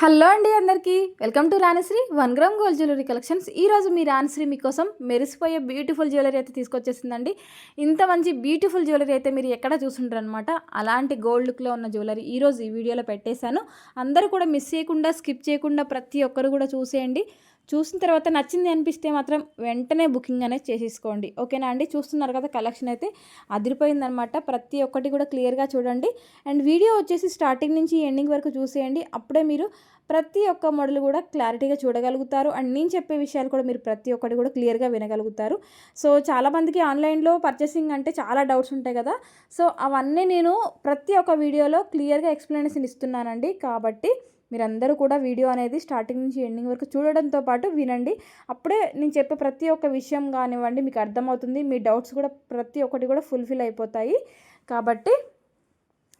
Hello అండి అందరికీ welcome to Ranishri 1 gram gold jewellery collections. ఈరోజు మీ రాణిశ్రీ మీకోసం మెరిసిపోయే బ్యూటిఫుల్ జ్యువెలరీ అయితే తీసుకొచ్చేసిందండి. ఇంత మంచి బ్యూటిఫుల్ జ్యువెలరీ అయితే మీరు ఎక్కడ చూసుంటారు అనమాట. అలాంటి గోల్డ్ లుక్లో ఉన్న జ్యువెలరీ ఈరోజు ఈ వీడియోలో పెట్టేశాను. అందరూ కూడా మిస్ చేయకుండా స్కిప్ చేయకుండా ప్రతి ఒక్కరు కూడా చూసేయండి. చూసిన తర్వాత నచ్చింది అనిపిస్తే మాత్రం వెంటనే బుకింగ్ అనేది చేసేసుకోండి. ఓకేనా అండి? చూస్తున్నారు కదా కలెక్షన్ అయితే అదిరిపోయిందనమాట. ప్రతి ఒక్కటి కూడా క్లియర్గా చూడండి. అండ్ వీడియో వచ్చేసి స్టార్టింగ్ నుంచి ఎండింగ్ వరకు చూసేయండి. అప్పుడే మీరు ప్రతి ఒక్క మోడల్ కూడా క్లారిటీగా చూడగలుగుతారు. అండ్ నేను చెప్పే విషయాలు కూడా మీరు ప్రతి ఒక్కటి కూడా క్లియర్గా వినగలుగుతారు. సో చాలామందికి ఆన్లైన్లో పర్చేసింగ్ అంటే చాలా డౌట్స్ ఉంటాయి కదా. సో అవన్నీ నేను ప్రతి ఒక్క వీడియోలో క్లియర్గా ఎక్స్ప్లెనేషన్ ఇస్తున్నానండి. కాబట్టి మీరందరూ కూడా వీడియో అనేది స్టార్టింగ్ నుంచి ఎండింగ్ వరకు చూడడంతో పాటు వినండి. అప్పుడే నేను చెప్పే ప్రతి ఒక్క విషయం కానివ్వండి మీకు అర్థమవుతుంది. మీ డౌట్స్ కూడా ప్రతి ఒక్కటి కూడా ఫుల్ఫిల్ అయిపోతాయి. కాబట్టి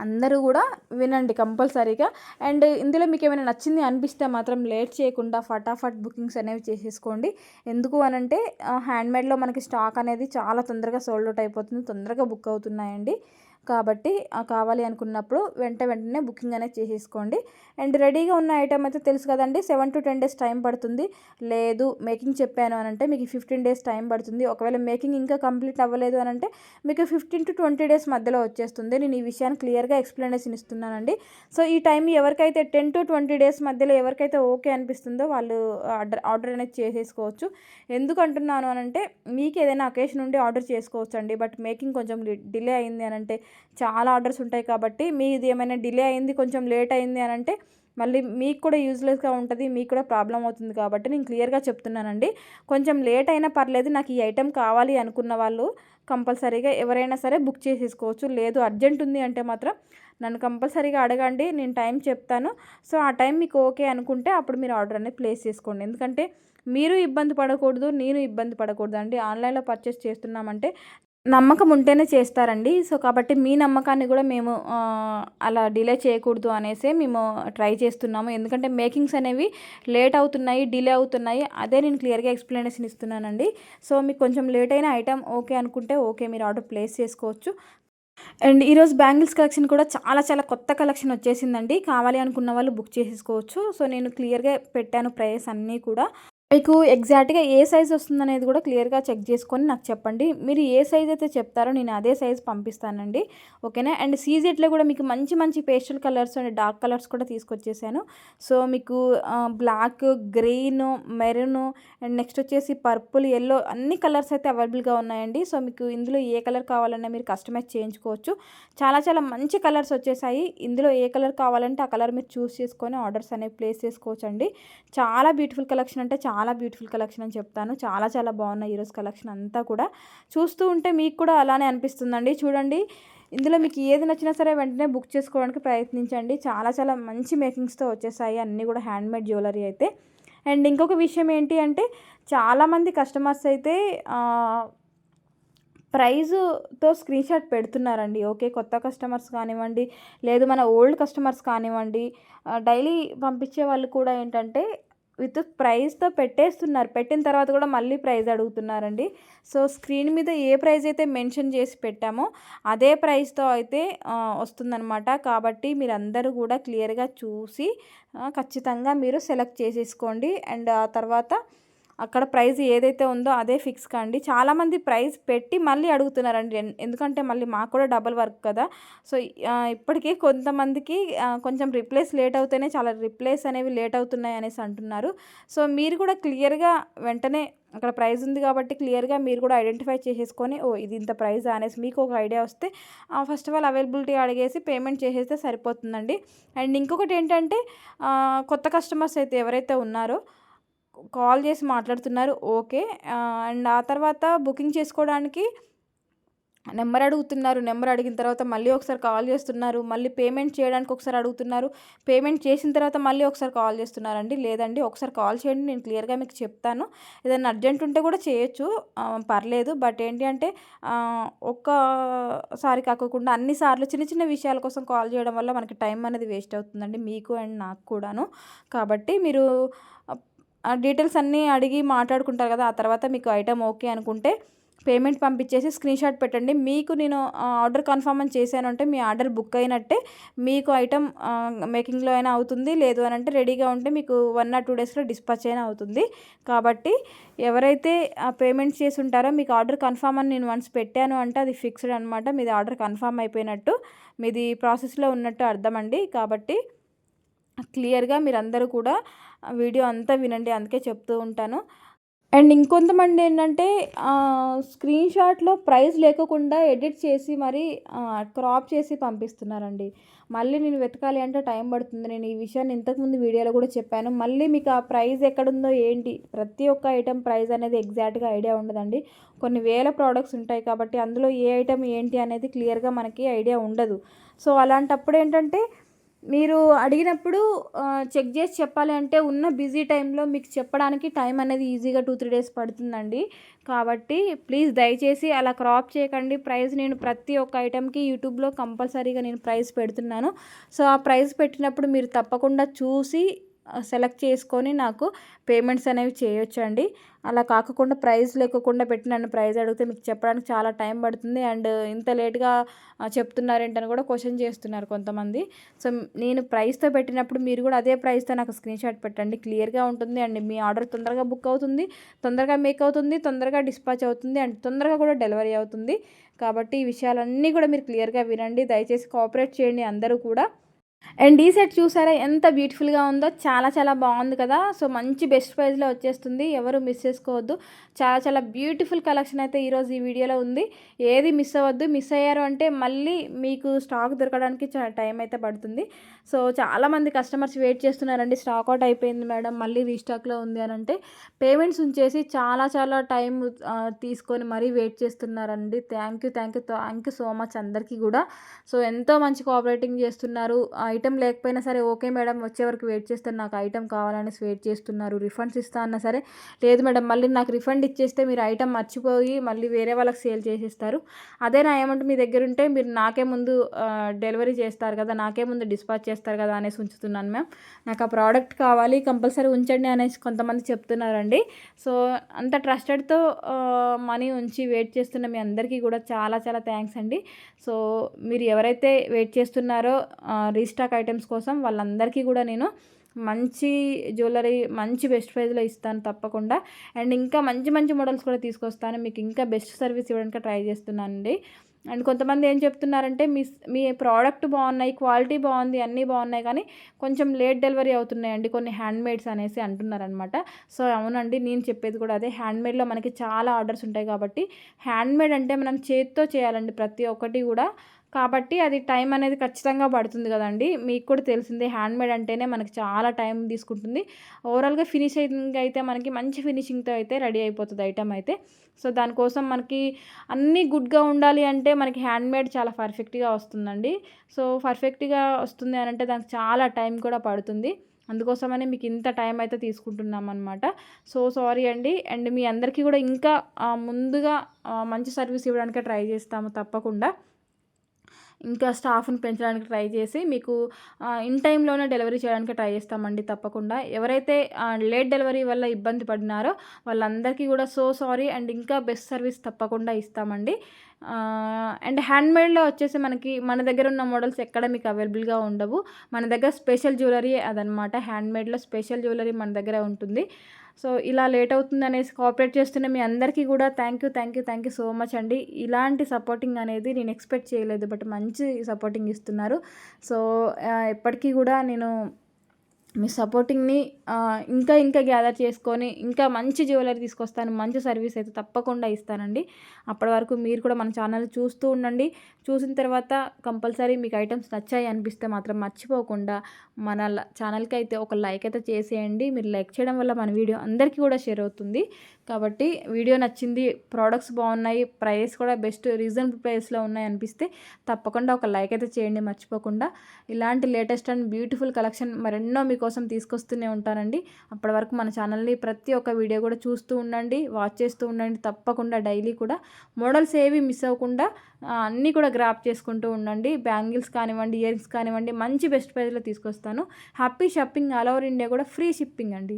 అందరూ కూడా వినండి కంపల్సరీగా. అండ్ ఇందులో మీకు ఏమైనా నచ్చింది అనిపిస్తే మాత్రం లేట్ చేయకుండా ఫటాఫట్ బుకింగ్స్ అనేవి చేసేసుకోండి. ఎందుకు అనంటే హ్యాండ్మేడ్లో మనకి స్టాక్ అనేది చాలా తొందరగా సోల్డ్ అవుట్ అయిపోతుంది, తొందరగా బుక్ అవుతున్నాయండి. కాబట్టి కావాలి అనుకున్నప్పుడు వెంటనే బుకింగ్ అనేది చేసేసుకోండి. అండ్ రెడీగా ఉన్న ఐటమ్ అయితే తెలుసు కదండి, 7 to 10 days టైం పడుతుంది. లేదు మేకింగ్ చెప్పాను అనంటే మీకు 15 days టైం పడుతుంది. ఒకవేళ మేకింగ్ ఇంకా కంప్లీట్ అవ్వలేదు అనంటే మీకు 15 to 20 days మధ్యలో వచ్చేస్తుంది. నేను ఈ విషయాన్ని క్లియర్గా ఎక్స్ప్లెనేషన్ ఇస్తున్నానండి. సో ఈ టైం ఎవరికైతే 10 to 20 days మధ్యలో ఎవరికైతే ఓకే అనిపిస్తుందో వాళ్ళు ఆర్డర్ అనేది చేసేసుకోవచ్చు. ఎందుకు అంటున్నాను అనంటే మీకు ఏదైనా అకేషన్ ఉండి ఆర్డర్ చేసుకోవచ్చు అండి. బట్ మేకింగ్ కొంచెం డిలే అయింది అనంటే చాలా ఆర్డర్స్ ఉంటాయి. కాబట్టి మీది ఏమైనా డిలే అయింది, కొంచెం లేట్ అయింది అనంటే మళ్ళీ మీకు కూడా యూజ్లెస్గా ఉంటుంది, మీకు కూడా ప్రాబ్లం అవుతుంది. కాబట్టి నేను క్లియర్గా చెప్తున్నానండి. కొంచెం లేట్ అయినా పర్లేదు, నాకు ఈ ఐటెం కావాలి అనుకున్న వాళ్ళు కంపల్సరీగా ఎవరైనా సరే బుక్ చేసేసుకోవచ్చు. లేదు అర్జెంట్ ఉంది అంటే మాత్రం నన్ను కంపల్సరీగా అడగండి, నేను టైం చెప్తాను. సో ఆ టైం మీకు ఓకే అనుకుంటే అప్పుడు మీరు ఆర్డర్ అనేది ప్లేస్ చేసుకోండి. ఎందుకంటే మీరు ఇబ్బంది పడకూడదు, నేను ఇబ్బంది పడకూడదు అండి. ఆన్లైన్లో పర్చేస్ చేస్తున్నామంటే నమ్మకం ఉంటేనే చేస్తారండి. సో కాబట్టి మీ నమ్మకాన్ని కూడా మేము అలా డిలే చేయకూడదు అనేసి మేము ట్రై చేస్తున్నాము. ఎందుకంటే మేకింగ్స్ అనేవి లేట్ అవుతున్నాయి, డిలే అవుతున్నాయి. అదే నేను క్లియర్గా ఎక్స్ప్లెనేషన్ ఇస్తున్నానండి. సో మీకు కొంచెం లేట్ అయిన ఐటమ్ ఓకే అనుకుంటే ఓకే, మీరు ఆర్డర్ ప్లేస్ చేసుకోవచ్చు. అండ్ ఈరోజు బ్యాంగిల్స్ కలెక్షన్ కూడా చాలా కొత్త కలెక్షన్ వచ్చేసిందండి. కావాలి అనుకున్న వాళ్ళు బుక్ చేసేసుకోవచ్చు. సో నేను క్లియర్గా పెట్టాను ప్రైస్ అన్నీ కూడా. మీకు ఎగ్జాక్ట్‌గా ఏ సైజ్ వస్తుందనేది కూడా క్లియర్‌గా చెక్ చేసుకొని నాకు చెప్పండి. మీరు ఏ సైజ్ అయితే చెప్తారో నేను అదే సైజ్ పంపిస్తానండి. ఓకేనా? అండ్ సీజెడ్‌లో కూడా మీకు మంచి pastel colours and dark colours కూడా తీసుకొచ్చేసాను. సో మీకు black, green, maroon and next వచ్చేసి పర్పుల్, యెల్లో అన్ని కలర్స్ అయితే అవైలబుల్‌గా ఉన్నాయండి. సో మీకు ఇందులో ఏ కలర్ కావాలన్నా మీరు కస్టమైజ్ చేయించుకోవచ్చు. చాలా మంచి కలర్స్ వచ్చేసాయి. ఇందులో ఏ కలర్ కావాలంటే ఆ కలర్ మీరు చూస్ చేసుకొని ఆర్డర్స్ అనేవి ప్లేస్ చేసుకోవచ్చండి. చాలా బ్యూటిఫుల్ కలెక్షన్ అంటే చాలా బ్యూటిఫుల్ కలెక్షన్ అని చెప్తాను. చాలా బాగున్నాయి ఈరోజు కలెక్షన్ అంతా కూడా. చూస్తూ ఉంటే మీకు కూడా అలానే అనిపిస్తుందండి. చూడండి, ఇందులో మీకు ఏది నచ్చినా సరే వెంటనే బుక్ చేసుకోవడానికి ప్రయత్నించండి. చాలా మంచి మేకింగ్స్తో వచ్చేసాయి అన్నీ కూడా హ్యాండ్మేడ్ జ్యువెలరీ అయితే. అండ్ ఇంకొక విషయం ఏంటి అంటే చాలామంది కస్టమర్స్ అయితే ప్రైజుతో స్క్రీన్ షాట్ పెడుతున్నారండి. ఓకే, కొత్త కస్టమర్స్ కానివ్వండి, లేదు మన ఓల్డ్ కస్టమర్స్ కానివ్వండి, డైలీ పంపించే వాళ్ళు కూడా ఏంటంటే విత్ ప్రైస్తో పెట్టేస్తున్నారు. పెట్టిన తర్వాత కూడా మళ్ళీ ప్రైస్ అడుగుతున్నారండి. సో స్క్రీన్ మీద ఏ ప్రైస్ అయితే మెన్షన్ చేసి పెట్టామో అదే ప్రైస్తో అయితే వస్తుందన్నమాట. కాబట్టి మీరందరూ కూడా క్లియర్గా చూసి ఖచ్చితంగా మీరు సెలెక్ట్ చేసేసుకోండి. అండ్ ఆ తర్వాత అక్కడ ప్రైస్ ఏదైతే ఉందో అదే ఫిక్స్ కండి. చాలామంది ప్రైస్ పెట్టి మళ్ళీ అడుగుతున్నారండి. ఎందుకంటే మళ్ళీ మాకు కూడా డబల్ వర్క్ కదా. సో ఇప్పటికీ కొంతమందికి కొంచెం రిప్లేస్ లేట్ అవుతేనే చాలా రిప్లేస్ అనేవి లేట్ అవుతున్నాయి అనేసి అంటున్నారు. సో మీరు కూడా క్లియర్గా వెంటనే అక్కడ ప్రైస్ ఉంది కాబట్టి క్లియర్గా మీరు కూడా ఐడెంటిఫై చేసేసుకొని ఓ ఇది ఇంత ప్రైస్ అనేసి మీకు ఒక ఐడియా వస్తే ఫస్ట్ ఆఫ్ ఆల్ అవైలబిలిటీ అడిగేసి పేమెంట్ చేసేస్తే సరిపోతుందండి. అండ్ ఇంకొకటి ఏంటంటే కొత్త కస్టమర్స్ అయితే ఎవరైతే ఉన్నారో కాల్ చేసి మాట్లాడుతున్నారు. ఓకే. అండ్ ఆ తర్వాత బుకింగ్ చేసుకోవడానికి నెంబర్ అడుగుతున్నారు. నెంబర్ అడిగిన తర్వాత మళ్ళీ ఒకసారి కాల్ చేస్తున్నారు. మళ్ళీ పేమెంట్ చేయడానికి ఒకసారి అడుగుతున్నారు. పేమెంట్ చేసిన తర్వాత మళ్ళీ ఒకసారి కాల్ చేస్తున్నారండి. లేదండి, ఒకసారి కాల్ చేయండి, నేను క్లియర్గా మీకు చెప్తాను. ఏదైనా అర్జెంట్ ఉంటే కూడా చేయొచ్చు, పర్లేదు. బట్ ఏంటి అంటే ఒక్కసారి కాకోకుండా అన్ని సార్లు చిన్న విషయాల కోసం కాల్ చేయడం వల్ల మనకి టైం అనేది వేస్ట్ అవుతుందండి, మీకు అండ్ నాకు కూడాను. కాబట్టి మీరు డీటెయిల్స్ అన్నీ అడిగి మాట్లాడుకుంటారు కదా. ఆ తర్వాత మీకు ఐటెం ఓకే అనుకుంటే పేమెంట్ పంపించేసి స్క్రీన్‌షాట్ పెట్టండి. మీకు నేను ఆర్డర్ కన్ఫర్మ్ అని చేశాను అంటే మీ ఆర్డర్ బుక్ అయినట్టే. మీకు ఐటెమ్ మేకింగ్‌లో అయినా అవుతుంది. లేదు అనంటే రెడీగా ఉంటే మీకు 1 ఆర్ 2 డేస్‌లో డిస్పాచ్ అయినా అవుతుంది. కాబట్టి ఎవరైతే పేమెంట్ చేసి ఉంటారో మీకు ఆర్డర్ కన్ఫర్మ్ అని నేను వన్స్ పెట్టాను అంటే అది ఫిక్స్డ్ అనమాట. మీది ఆర్డర్ కన్ఫర్మ్ అయిపోయినట్టు. మీది ప్రాసెస్‌లో ఉన్నట్టు అర్థమండి. కాబట్టి క్లియర్‌గా మీరందరూ కూడా వీడియో అంతా వినండి. అందుకే చెప్తూ ఉంటాను. అండ్ ఇంకొంతమంది ఏంటంటే స్క్రీన్‌షాట్‌లో ప్రైస్ లేకోకుండా ఎడిట్ చేసి మరి క్రాప్ చేసి పంపిస్తున్నారండి. మళ్ళీ నేను వెతకాలి అంటే టైం పడుతుంది. నేను ఈ విషయాన్ని ఇంతకుముందు వీడియోలో కూడా చెప్పాను. మళ్ళీ మీకు ఆ ప్రైస్ ఎక్కడుందో ఏంటి ప్రతి ఒక్క ఐటెం ప్రైస్ అనేది ఎగ్జాక్ట్‌గా ఐడియా ఉండదండి. కొన్ని వేల ప్రొడక్ట్స్ ఉంటాయి కాబట్టి అందులో ఏ ఐటెం ఏంటి అనేది క్లియర్‌గా మనకి ఐడియా ఉండదు. సో అలాంటప్పుడు ఏంటంటే మీరు అడిగినప్పుడు చెక్ చేసి చెప్పాలి అంటే ఉన్న బిజీ టైంలో మీకు చెప్పడానికి టైం అనేది ఈజీగా 2-3 డేస్ పడుతుందండి. కాబట్టి ప్లీజ్ దయచేసి అలా క్రాప్ చేయకండి. ప్రైస్ నేను ప్రతి ఒక్క ఐటెంకి యూట్యూబ్‌లో కంపల్సరీగా నేను ప్రైస్ పెడుతున్నాను. సో ఆ ప్రైస్ పెట్టినప్పుడు మీరు తప్పకుండా చూసి సెలెక్ట్ చేసుకొని నాకు పేమెంట్స్ అనేవి చేయొచ్చండి. అలా కాకుండా ప్రైస్ లేకోకుండా పెట్టి నన్ను ప్రైస్ అడిగితే మీకు చెప్పడానికి చాలా టైం పడుతుంది. అండ్ ఇంత లేట్‌గా చెప్తున్నారేంటని కూడా క్వెషన్ చేస్తున్నారు కొంతమంది. సో నేను ప్రైస్‌తో పెట్టినప్పుడు మీరు కూడా అదే ప్రైస్‌తో నాకు స్క్రీన్‌షాట్ పెట్టండి. క్లియర్‌గా ఉంటుంది అండ్ మీ ఆర్డర్ తొందరగా బుక్ అవుతుంది, తొందరగా మేక్ అవుతుంది, తొందరగా డిస్పాచ్ అవుతుంది అండ్ తొందరగా కూడా డెలివరీ అవుతుంది. కాబట్టి ఈ విషయాలన్నీ కూడా మీరు క్లియర్‌గా వినండి. దయచేసి కోఆపరేట్ చేయండి అందరూ కూడా. అండ్ ఈ సెట్ చూసారా ఎంత బ్యూటిఫుల్‌గా ఉందో. చాలా చాలా బాగుంది కదా! సో మంచి బెస్ట్ ప్రైస్‌లో వచ్చేస్తుంది. ఎవరు మిస్ చేసుకోవద్దు. చాలా చాలా బ్యూటిఫుల్ కలెక్షన్ అయితే ఈరోజు ఈ వీడియోలో ఉంది. ఏది మిస్ అవ్వద్దు. మిస్ అయ్యారు అంటే మళ్ళీ మీకు స్టాక్ దొరకడానికి టైం అయితే పడుతుంది. సో చాలామంది కస్టమర్స్ వెయిట్ చేస్తున్నారండి. స్టాక్ అవుట్ అయిపోయింది మేడం, మళ్ళీ రీస్టాక్‌లో ఉంది అని అంటే పేమెంట్స్ ఉంచేసి చాలా చాలా టైం తీసుకొని మరీ వెయిట్ చేస్తున్నారండి. థ్యాంక్ యూ సో మచ్ అందరికీ కూడా. సో ఎంతో మంచి కోఆపరేటింగ్ చేస్తున్నారు. ఐటెం లేకపోయినా సరే ఓకే మేడం వచ్చే వరకు వెయిట్ చేస్తాను, నాకు ఐటెం కావాలనేసి వెయిట్ చేస్తున్నారు. రిఫండ్స్ ఇస్తా అన్నా సరే లేదు మేడం మళ్ళీ నాకు రిఫండ్ ఇచ్చేస్తే మీరు ఐటెం మర్చిపోయి మళ్ళీ వేరే వాళ్ళకి సేల్ చేసేస్తారు. అదే నా అమౌంట్ మీ దగ్గర ఉంటే మీరు నాకే ముందు డెలివరీ చేస్తారు కదా, నాకే ముందు డిస్పాచ్ చేస్తారు కదా అనేసి ఉంచుతున్నాను మ్యామ్. నాకు ఆ ప్రోడక్ట్ కావాలి కంపల్సరీ ఉంచండి అనేసి కొంతమంది చెప్తున్నారండి. సో అంత ట్రస్టెడ్తో మనీ ఉంచి వెయిట్ చేస్తున్న మీ అందరికీ కూడా చాలా చాలా థ్యాంక్స్ అండి. సో మీరు ఎవరైతే వెయిట్ చేస్తున్నారో రీస్టాక్ ఐటమ్స్ కోసం వాళ్ళందరికీ కూడా నేను మంచి జ్యువెలరీ మంచి బెస్ట్ ప్రైస్లో ఇస్తాను తప్పకుండా. అండ్ ఇంకా మంచి మంచి మోడల్స్ కూడా తీసుకొస్తాను. మీకు ఇంకా బెస్ట్ సర్వీస్ ఇవ్వడానికి ట్రై చేస్తున్నానండి. అండ్ కొంతమంది ఏం చెప్తున్నారంటే మీ ప్రోడక్ట్ బాగున్నాయి, క్వాలిటీ బాగుంది, అన్నీ బాగున్నాయి కానీ కొంచెం లేట్ డెలివరీ అవుతున్నాయండి కొన్ని హ్యాండ్మేడ్స్ అనేసి అంటున్నారనమాట. సో అవునండి, నేను చెప్పేది కూడా అదే. హ్యాండ్మేడ్లో మనకి చాలా ఆర్డర్స్ ఉంటాయి కాబట్టి హ్యాండ్మేడ్ అంటే మనం చేతితో చేయాలండి ప్రతి ఒక్కటి కూడా. కాబట్టి అది టైం అనేది ఖచ్చితంగా పడుతుంది కదండి. మీకు కూడా తెలిసిందే హ్యాండ్మేడ్ అంటేనే మనకి చాలా టైం తీసుకుంటుంది. ఓవరాల్గా ఫినిషింగ్ అయితే మనకి మంచి ఫినిషింగ్తో అయితే రెడీ అయిపోతుంది ఐటమ్ అయితే. సో దానికోసం మనకి అన్నీ గుడ్గా ఉండాలి అంటే మనకి హ్యాండ్మేడ్ చాలా పర్ఫెక్ట్గా వస్తుందండి. సో పర్ఫెక్ట్గా వస్తుంది అని అంటే దానికి చాలా టైం కూడా పడుతుంది. అందుకోసమని మీకు ఇంత టైం అయితే తీసుకుంటున్నాం అనమాట. సో సారీ అండి. అండ్ మీ అందరికీ కూడా ఇంకా ముందుగా మంచి సర్వీస్ ఇవ్వడానికి ట్రై చేస్తాము తప్పకుండా. ఇంకా స్టాఫ్ని పెంచడానికి ట్రై చేసి మీకు ఇన్ టైంలోనే డెలివరీ చేయడానికి ట్రై చేస్తామండి తప్పకుండా. ఎవరైతే లేట్ డెలివరీ వల్ల ఇబ్బంది పడినారో వాళ్ళందరికీ కూడా సో సారీ. అండ్ ఇంకా బెస్ట్ సర్వీస్ తప్పకుండా ఇస్తామండి. అండ్ హ్యాండ్మేడ్లో వచ్చేసి మనకి మన దగ్గర ఉన్న మోడల్స్ ఎక్కడ మీకు అవైలబుల్గా ఉండవు. మన దగ్గర స్పెషల్ జ్యువెలరీ అదనమాట. హ్యాండ్మేడ్లో స్పెషల్ జ్యువెలరీ మన దగ్గర ఉంటుంది. సో ఇలా లేట్ అవుతుంది అనేసి కోఆపరేట్ చేస్తున్న మీ అందరికీ కూడా థ్యాంక్ యూ సో మచ్ అండి. ఇలాంటి సపోర్టింగ్ అనేది నేను ఎక్స్పెక్ట్ చేయలేదు, బట్ మంచి సపోర్టింగ్ ఇస్తున్నారు. సో ఎప్పటికీ కూడా నేను మీ సపోర్టింగ్ని ఇంకా ఇంకా గ్యాదర్ చేసుకొని ఇంకా మంచి జ్యువెలరీ తీసుకొస్తాను, మంచి సర్వీస్ అయితే తప్పకుండా ఇస్తానండి. అప్పటి వరకు మీరు కూడా మన ఛానల్ చూస్తూ ఉండండి. చూసిన తర్వాత కంపల్సరీ మీకు ఐటమ్స్ నచ్చాయి అనిపిస్తే మాత్రం మర్చిపోకుండా మన ఛానల్కి అయితే ఒక లైక్ అయితే చేసేయండి. మీరు లైక్ చేయడం వల్ల మన వీడియో అందరికీ కూడా షేర్ అవుతుంది. కాబట్టి వీడియో నచ్చింది, ప్రోడక్ట్స్ బాగున్నాయి, ప్రైస్ కూడా బెస్ట్ రీజనబుల్ ప్రైస్లో ఉన్నాయి అనిపిస్తే తప్పకుండా ఒక లైక్ అయితే చేయండి మర్చిపోకుండా. ఇలాంటి లేటెస్ట్ అండ్ బ్యూటిఫుల్ కలెక్షన్ మరెన్నో మీకోసం తీసుకొస్తూనే ఉంటానండి. అప్పటి వరకు మన ఛానల్ని ప్రతి ఒక్క వీడియో కూడా చూస్తూ ఉండండి, వాచ్ చేస్తూ ఉండండి తప్పకుండా. డైలీ కూడా మోడల్స్ ఏవి మిస్ అవ్వకుండా అన్నీ కూడా గ్రాప్ చేసుకుంటూ ఉండండి. బ్యాంగిల్స్ కానివ్వండి, ఇయర్ రింగ్స్ కానివ్వండి మంచి బెస్ట్ ప్రైస్లో తీసుకొస్తాను. Happy shopping. All over India కూడా ఫ్రీ షిప్పింగ్ అండి.